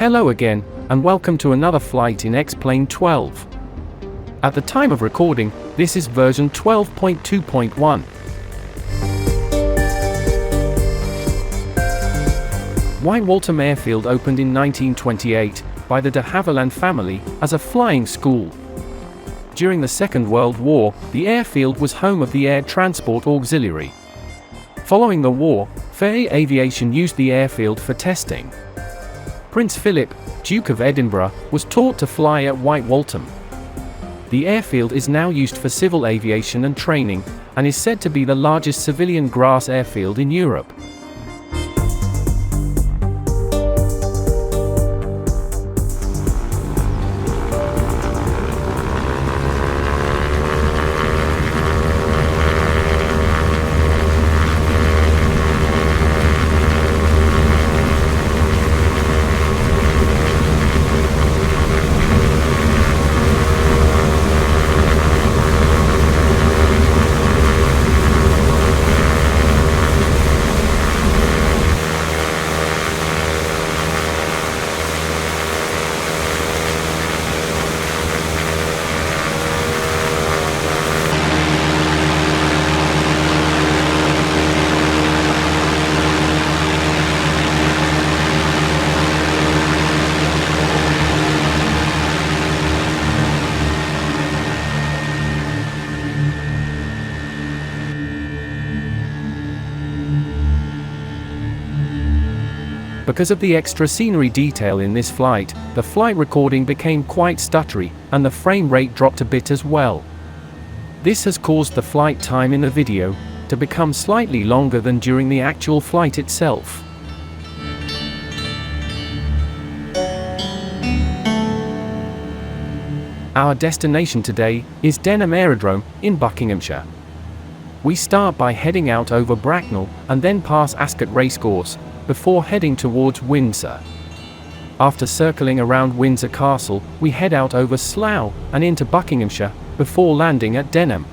Hello again, and welcome to another flight in X-Plane 12. At the time of recording, this is version 12.2.1. White Waltham Airfield opened in 1928 by the de Havilland family as a flying school. During the Second World War, the airfield was home of the Air Transport Auxiliary. Following the war, Fairey Aviation used the airfield for testing. Prince Philip, Duke of Edinburgh, was taught to fly at White Waltham. The airfield is now used for civil aviation and training, and is said to be the largest civilian grass airfield in Europe. Because of the extra scenery detail in this flight, the flight recording became quite stuttery, and the frame rate dropped a bit as well. This has caused the flight time in the video to become slightly longer than during the actual flight itself. Our destination today is Denham Aerodrome in Buckinghamshire. We start by heading out over Bracknell and then pass Ascot Racecourse, before heading towards Windsor. After circling around Windsor Castle, we head out over Slough and into Buckinghamshire, before landing at Denham.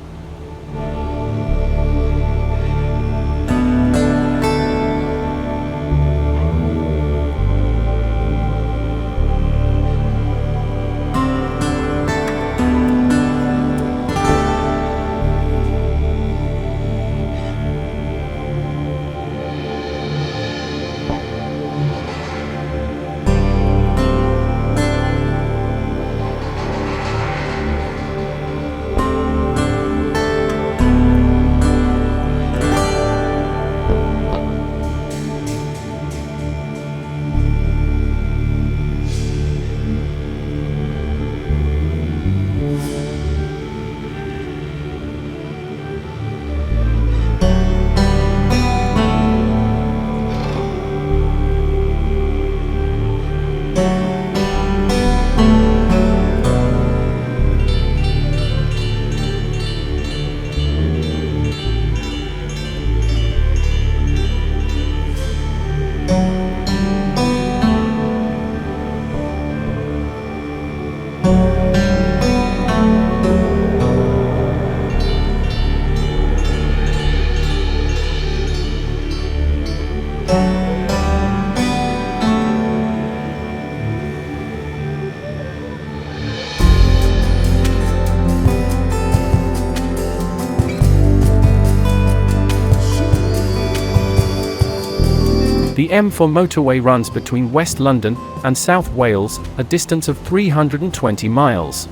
The M4 motorway runs between West London and South Wales, a distance of 320 miles.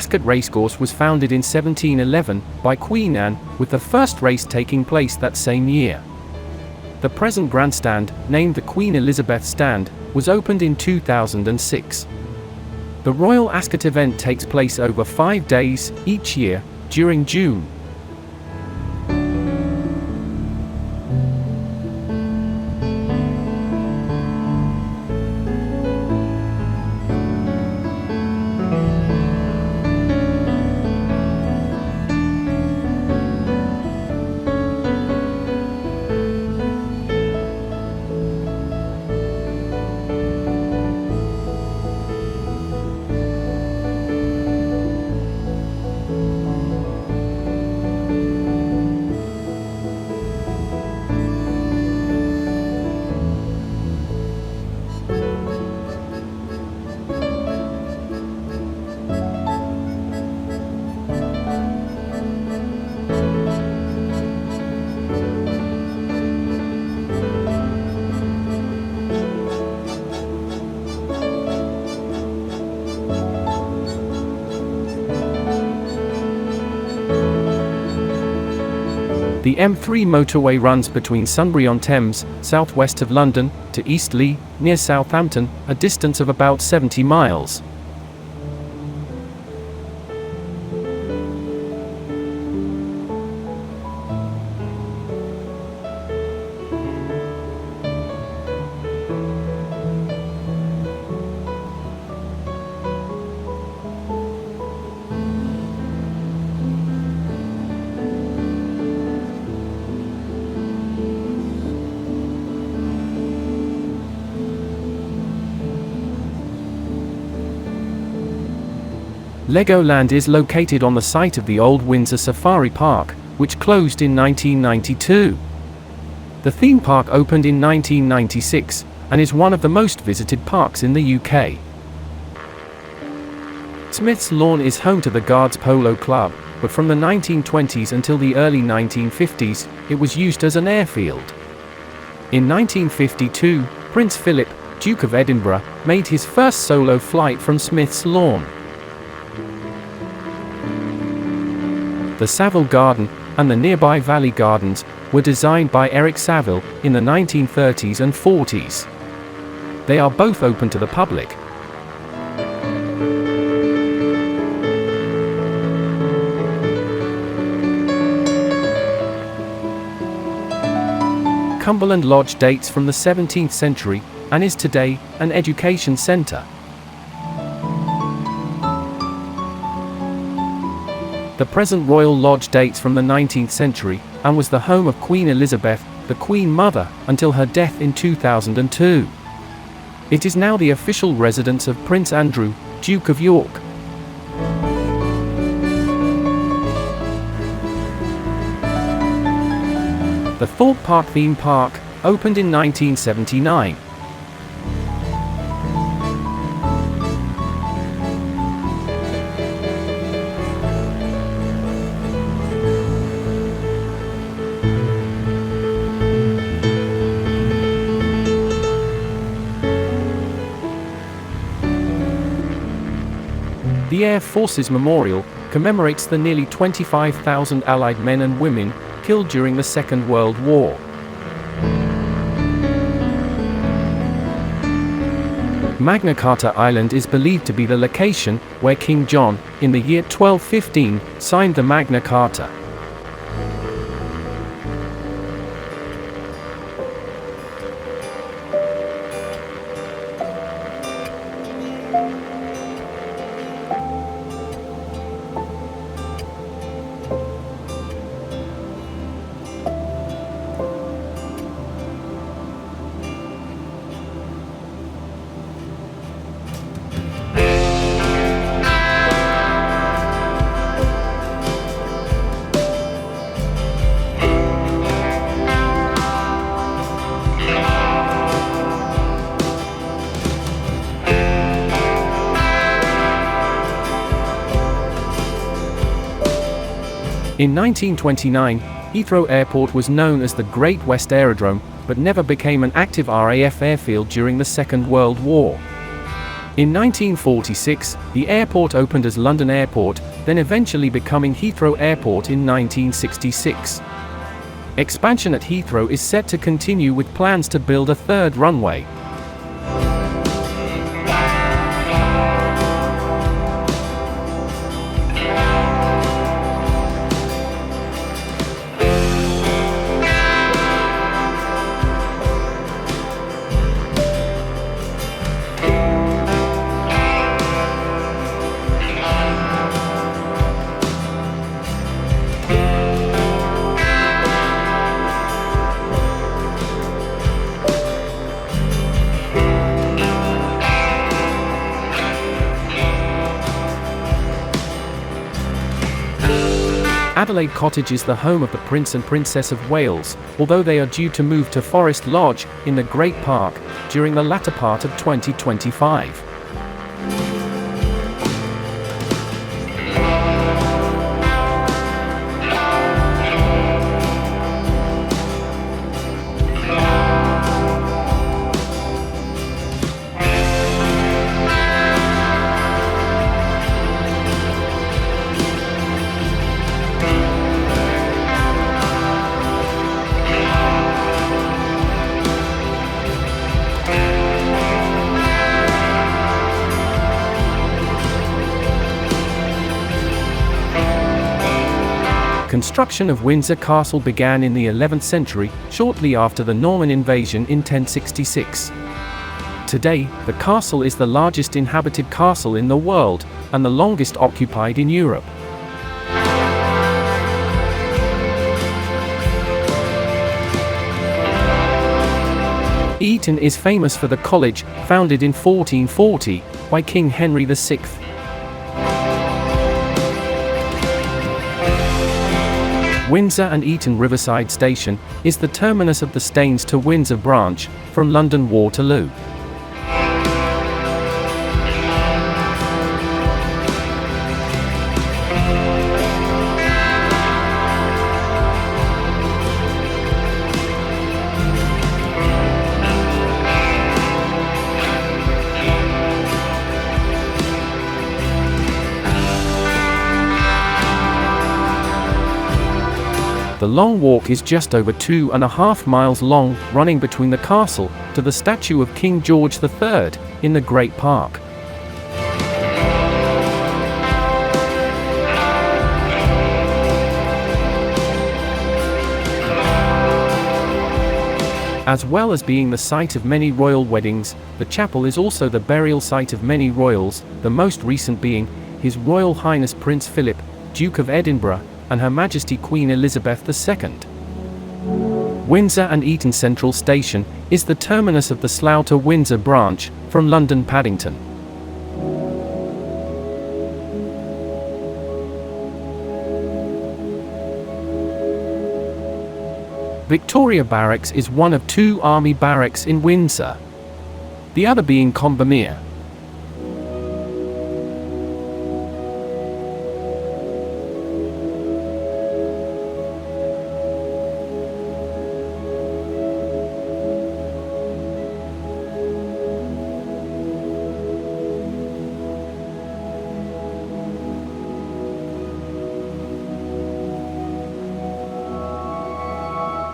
Ascot Racecourse was founded in 1711 by Queen Anne, with the first race taking place that same year. The present grandstand, named the Queen Elizabeth Stand, was opened in 2006. The Royal Ascot event takes place over 5 days, each year, during June. The M3 motorway runs between Sunbury-on-Thames, southwest of London, to Eastleigh, near Southampton, a distance of about 70 miles. Legoland is located on the site of the old Windsor Safari Park, which closed in 1992. The theme park opened in 1996, and is one of the most visited parks in the UK. Smith's Lawn is home to the Guards Polo Club, but from the 1920s until the early 1950s, it was used as an airfield. In 1952, Prince Philip, Duke of Edinburgh, made his first solo flight from Smith's Lawn. The Savile Garden, and the nearby Valley Gardens, were designed by Eric Saville in the 1930s and 40s. They are both open to the public. Cumberland Lodge dates from the 17th century, and is today an education centre. The present Royal Lodge dates from the 19th century, and was the home of Queen Elizabeth, the Queen Mother, until her death in 2002. It is now the official residence of Prince Andrew, Duke of York. The Thorpe Park theme park opened in 1979. The Air Force's memorial commemorates the nearly 25,000 Allied men and women killed during the Second World War. Magna Carta Island is believed to be the location where King John, in the year 1215, signed the Magna Carta. In 1929, Heathrow Airport was known as the Great West Aerodrome, but never became an active RAF airfield during the Second World War. In 1946, the airport opened as London Airport, then eventually becoming Heathrow Airport in 1966. Expansion at Heathrow is set to continue with plans to build a third runway. Adelaide Cottage is the home of the Prince and Princess of Wales, although they are due to move to Forest Lodge, in the Great Park, during the latter part of 2025. Construction of Windsor Castle began in the 11th century, shortly after the Norman invasion in 1066. Today, the castle is the largest inhabited castle in the world, and the longest occupied in Europe. Eton is famous for the college, founded in 1440, by King Henry VI. Windsor and Eton Riverside Station is the terminus of the Staines to Windsor branch, from London Waterloo. The Long Walk is just over 2.5 miles long, running between the castle to the statue of King George III in the Great Park. As well as being the site of many royal weddings, the chapel is also the burial site of many royals, the most recent being His Royal Highness Prince Philip, Duke of Edinburgh, and Her Majesty Queen Elizabeth II. Windsor and Eton Central Station is the terminus of the Slough to Windsor branch, from London Paddington. Victoria Barracks is one of 2 army barracks in Windsor, the other being Combermere.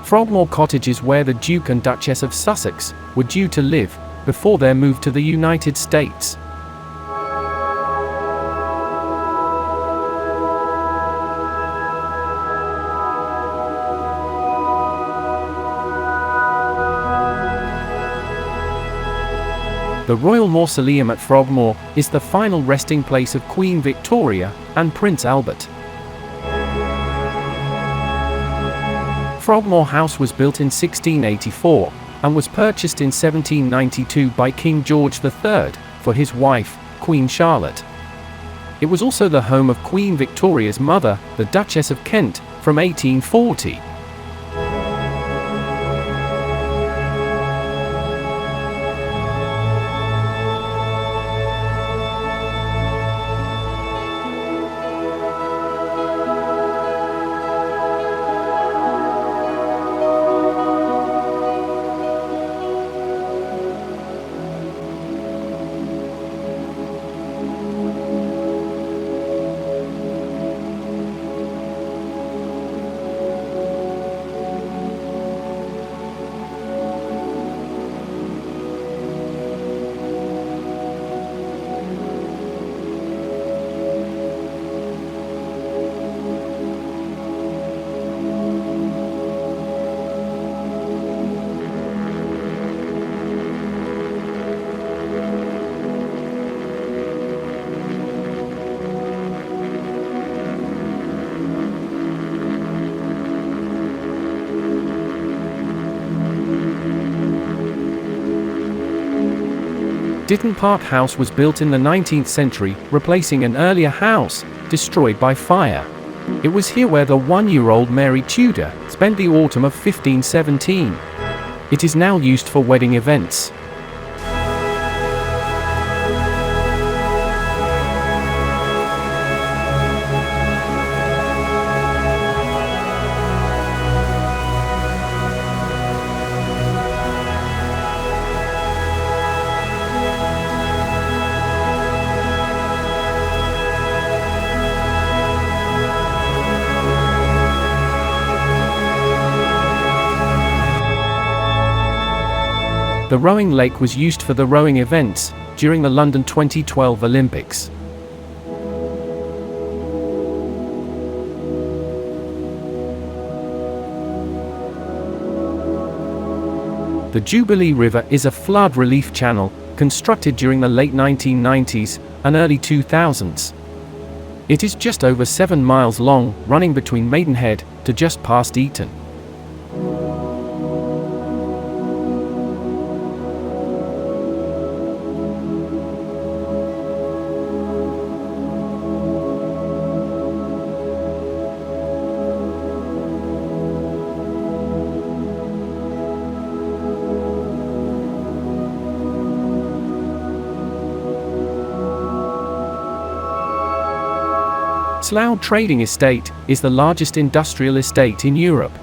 Frogmore Cottage is where the Duke and Duchess of Sussex were due to live, before their move to the United States. The Royal Mausoleum at Frogmore is the final resting place of Queen Victoria and Prince Albert. Frogmore House was built in 1684, and was purchased in 1792 by King George III, for his wife, Queen Charlotte. It was also the home of Queen Victoria's mother, the Duchess of Kent, from 1840. Ditton Park House was built in the 19th century, replacing an earlier house, destroyed by fire. It was here where the one-year-old Mary Tudor spent the autumn of 1517. It is now used for wedding events. The rowing lake was used for the rowing events during the London 2012 Olympics. The Jubilee River is a flood relief channel constructed during the late 1990s and early 2000s. It is just over 7 miles long, running between Maidenhead to just past Eton. Slough Trading Estate is the largest industrial estate in Europe.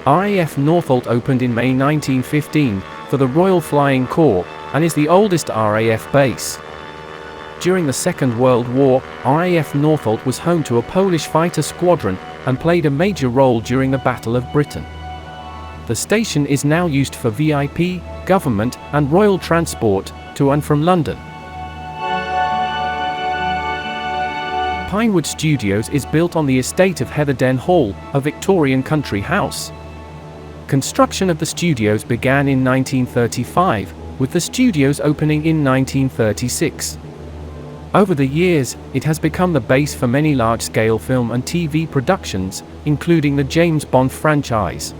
RAF Northolt opened in May 1915 for the Royal Flying Corps and is the oldest RAF base. During the Second World War, RAF Northolt was home to a Polish fighter squadron and played a major role during the Battle of Britain. The station is now used for VIP, government, and royal transport to and from London. Pinewood Studios is built on the estate of Heatherden Hall, a Victorian country house. Construction of the studios began in 1935, with the studios opening in 1936. Over the years, it has become the base for many large-scale film and TV productions, including the James Bond franchise.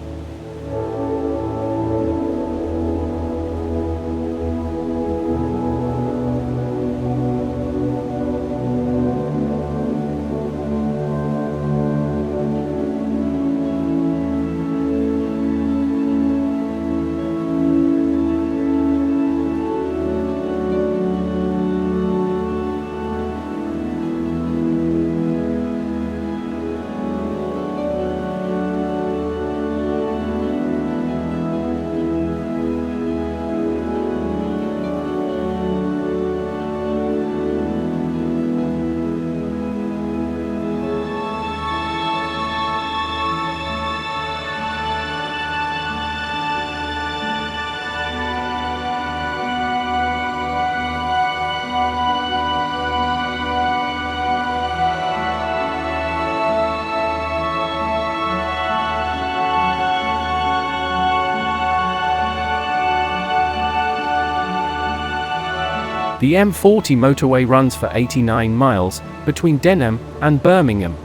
The M40 motorway runs for 89 miles, between Denham and Birmingham.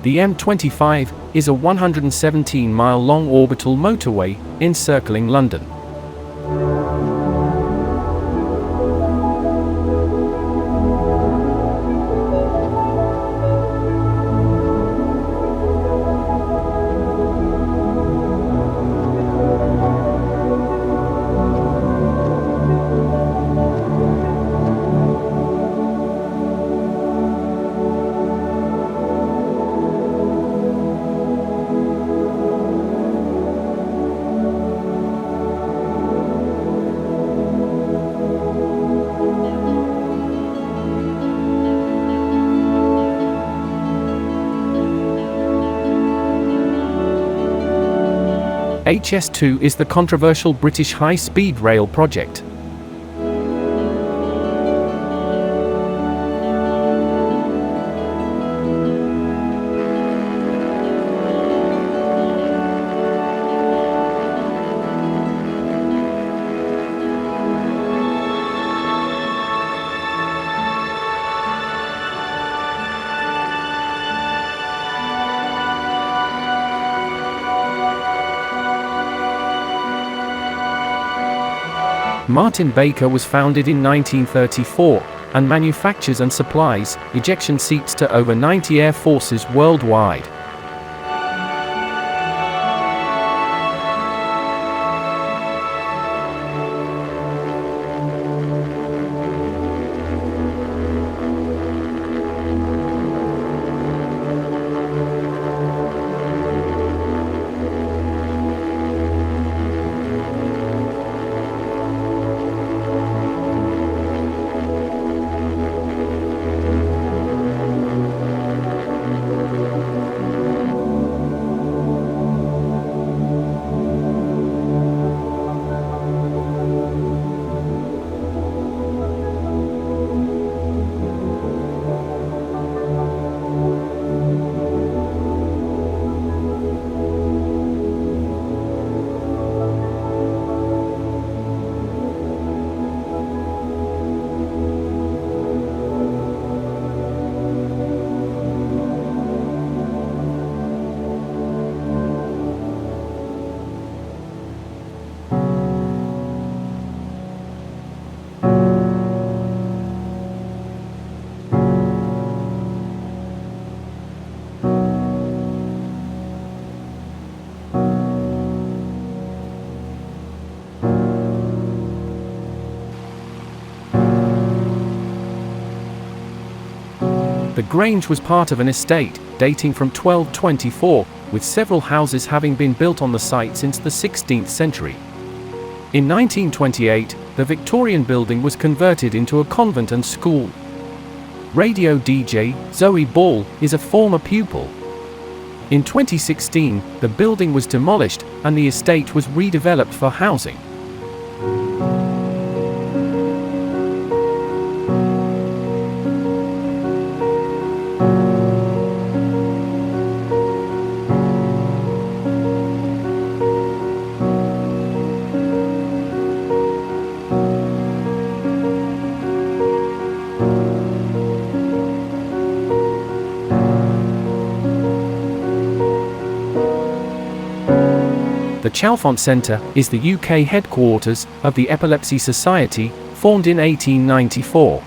The M25 is a 117-mile-long orbital motorway, encircling London. HS2 is the controversial British high-speed rail project. Martin Baker was founded in 1934, and manufactures and supplies ejection seats to over 90 air forces worldwide. The Grange was part of an estate, dating from 1224, with several houses having been built on the site since the 16th century. In 1928, the Victorian building was converted into a convent and school. Radio DJ, Zoe Ball, is a former pupil. In 2016, the building was demolished, and the estate was redeveloped for housing. The Chalfont Centre is the UK headquarters of the Epilepsy Society, formed in 1894.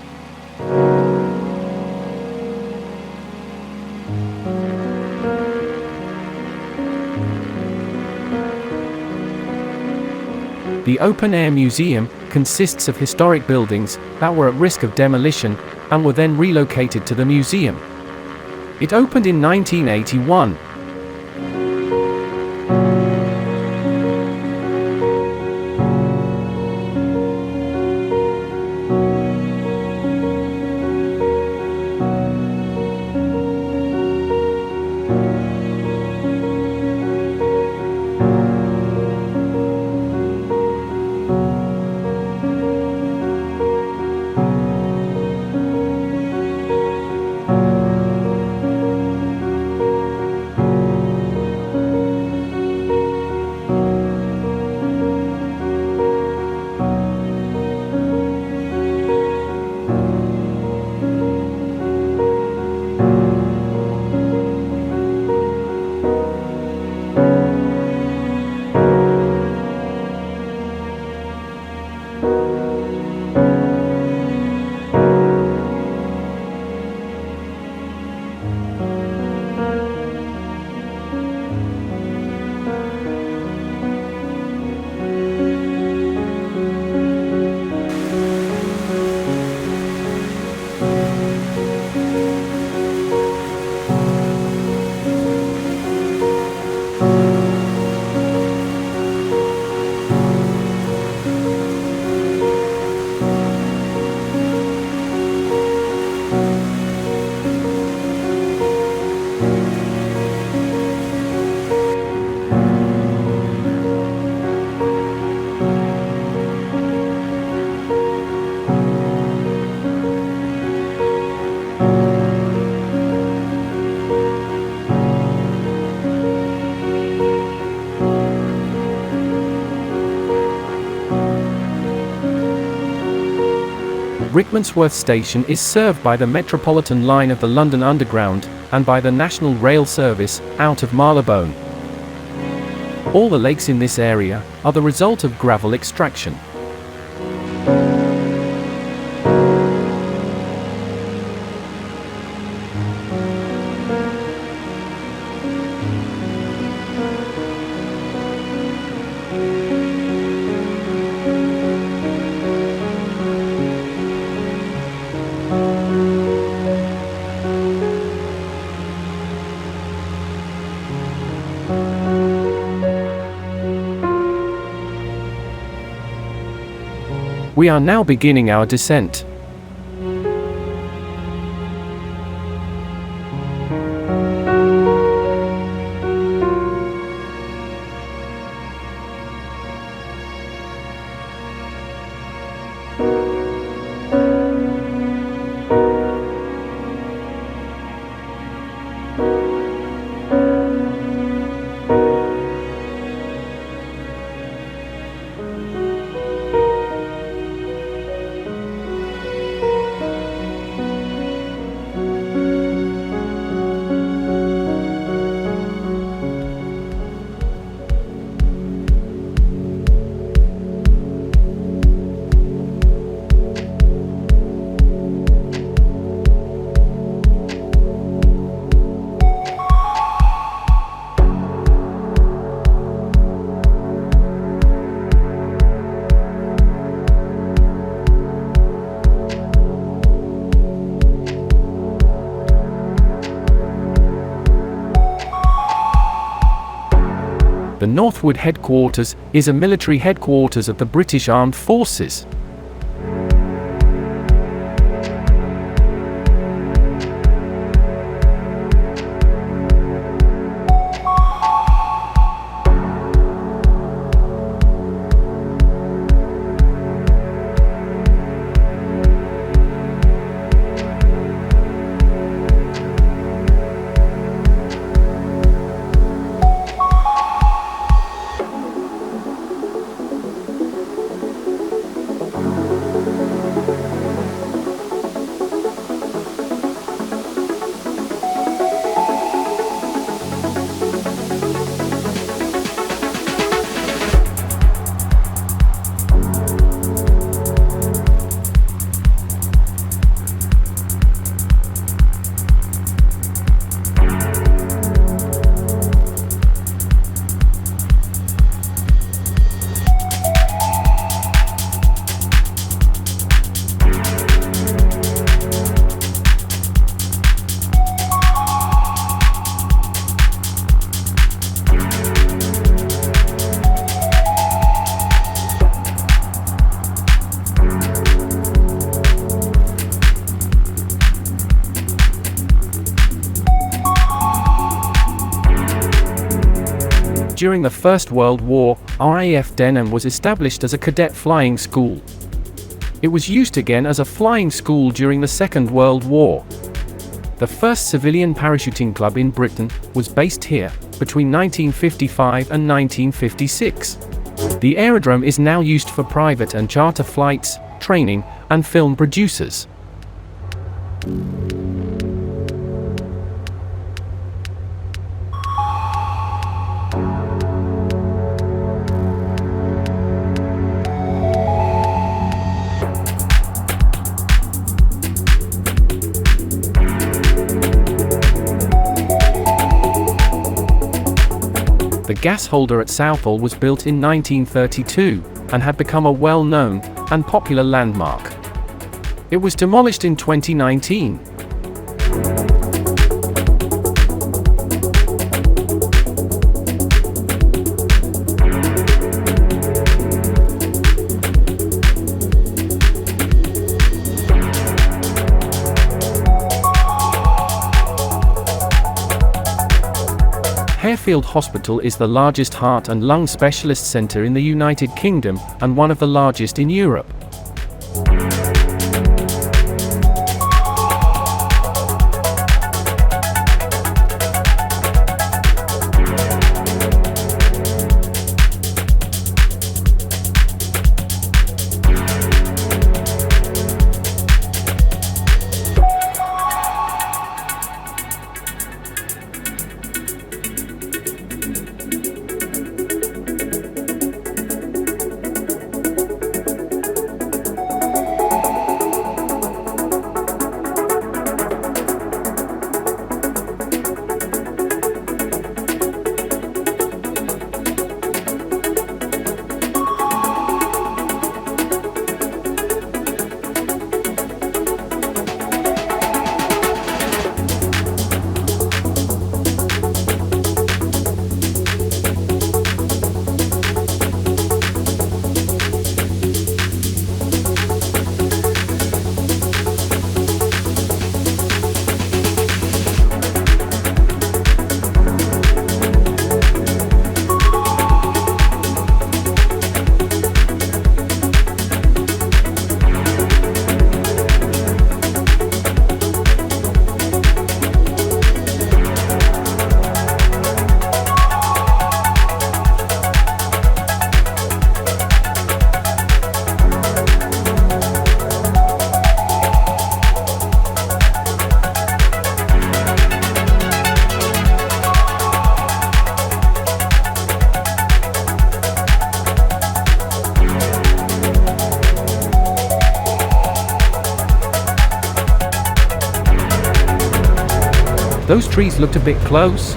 The open-air museum consists of historic buildings that were at risk of demolition and were then relocated to the museum. It opened in 1981. Rickmansworth station is served by the Metropolitan line of the London Underground, and by the National Rail Service, out of Marylebone. All the lakes in this area are the result of gravel extraction. We are now beginning our descent. The Northwood Headquarters is a military headquarters of the British Armed Forces. During the First World War, RAF Denham was established as a cadet flying school. It was used again as a flying school during the Second World War. The first civilian parachuting club in Britain was based here, between 1955 and 1956. The aerodrome is now used for private and charter flights, training, and film producers. The gas holder at Southall was built in 1932, and had become a well-known and popular landmark. It was demolished in 2019. Harefield Hospital is the largest heart and lung specialist centre in the United Kingdom, and one of the largest in Europe. Those trees looked a bit close.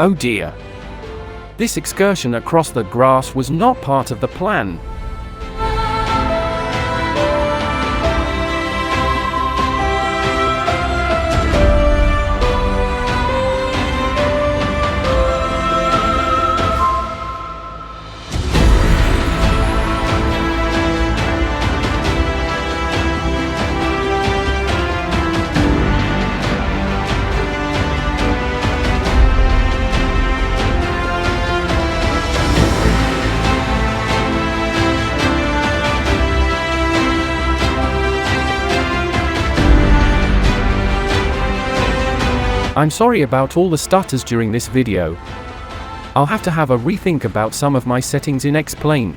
Oh dear. This excursion across the grass was not part of the plan. I'm sorry about all the stutters during this video. I'll have to have a rethink about some of my settings in X-Plane.